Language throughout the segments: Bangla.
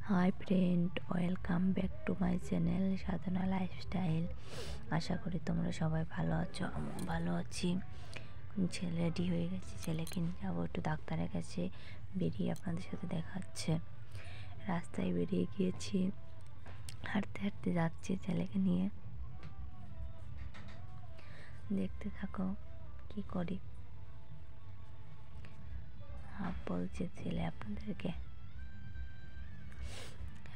High friend, welcome back to my channel Sadhana lifestyle. আশা করি তোমরা সবাই ভালো আছো, আমিও ভালো আছি। ছেলে রেডি হয়ে গেছে, ছেলেকে নিয়ে যাবো একটু ডাক্তারের কাছে। বেরিয়ে আপনাদের সাথে দেখা হচ্ছে। রাস্তায় বেরিয়ে গিয়েছি, হাঁটতে হাঁটতে যাচ্ছি ছেলেকে নিয়ে। দেখতে থাকো কি করি। বলছে ছেলে আপনাদেরকে।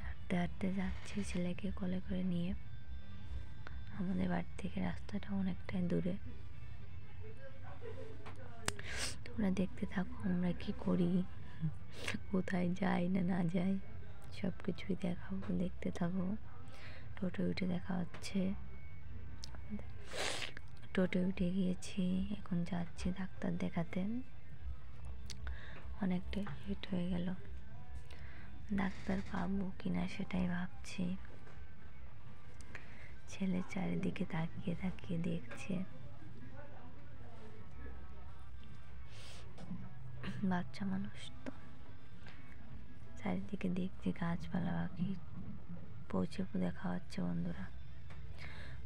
হাঁটতে হাঁটতে যাচ্ছি ছেলেকে কোলে করে নিয়ে। আমাদের বাড়ি থেকে রাস্তাটা অনেকটাই দূরে। তোমরা দেখতে থাকো আমরা কি করি, কোথায় যাই না না যাই, সব কিছুই দেখাবো। দেখতে থাকো। টোটো উঠে দেখা হচ্ছে, টোটো উঠে গিয়েছি, এখন যাচ্ছি ডাক্তার দেখাতে। অনেকটা লেট হয়ে গেল, ডাক্তার পাবো কিনা সেটাই ভাবছি। ছেলে চারিদিকে তাকিয়ে তাকিয়ে দেখছে। বাচ্চা মানুষ তো চারিদিকে দেখছে, গাছপালা পাখি। পৌঁছে দেখা হচ্ছে বন্ধুরা।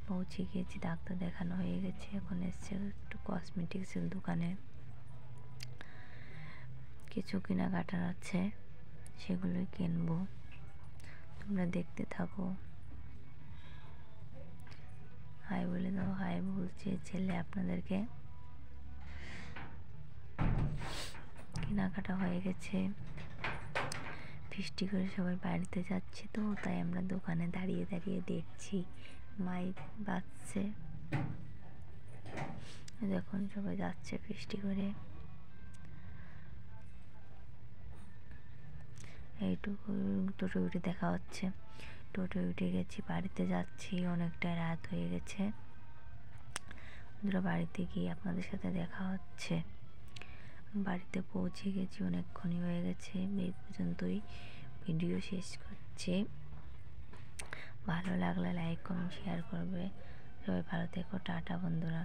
পৌঁছে গিয়েছি, ডাক্তার দেখানো হয়ে গেছে। এখন এসছে একটু কসমেটিক্সের দোকানে, কিছু কেনাকাটার আছে, সেগুলোই কিনবো। তোমরা দেখতে থাকো। হাই বলে দাও। হাই বলছে ছেলে আপনাদেরকে। কেনাকাটা হয়ে গেছে, ফিস্টি করে সবাই বাড়িতে যাচ্ছে, তো তাই আমরা দোকানে দাঁড়িয়ে দাঁড়িয়ে দেখছি। মাইক বাজছে, দেখুন সবাই যাচ্ছে ফিস্টি করে। এইটুকু টোটো উঠে দেখা হচ্ছে। টোটো উঠে গেছি, বাড়িতে যাচ্ছি। অনেকটা রাত হয়ে গেছে। বাড়িতে গিয়ে আপনাদের সাথে দেখা হচ্ছে। বাড়িতে পৌঁছে গেছি, অনেকক্ষণই হয়ে গেছে। এই পর্যন্তই ভিডিও শেষ করছি। ভালো লাগলে লাইক কমেন্ট শেয়ার করবে। সবাই ভালো থেকো। টাটা বন্ধুরা।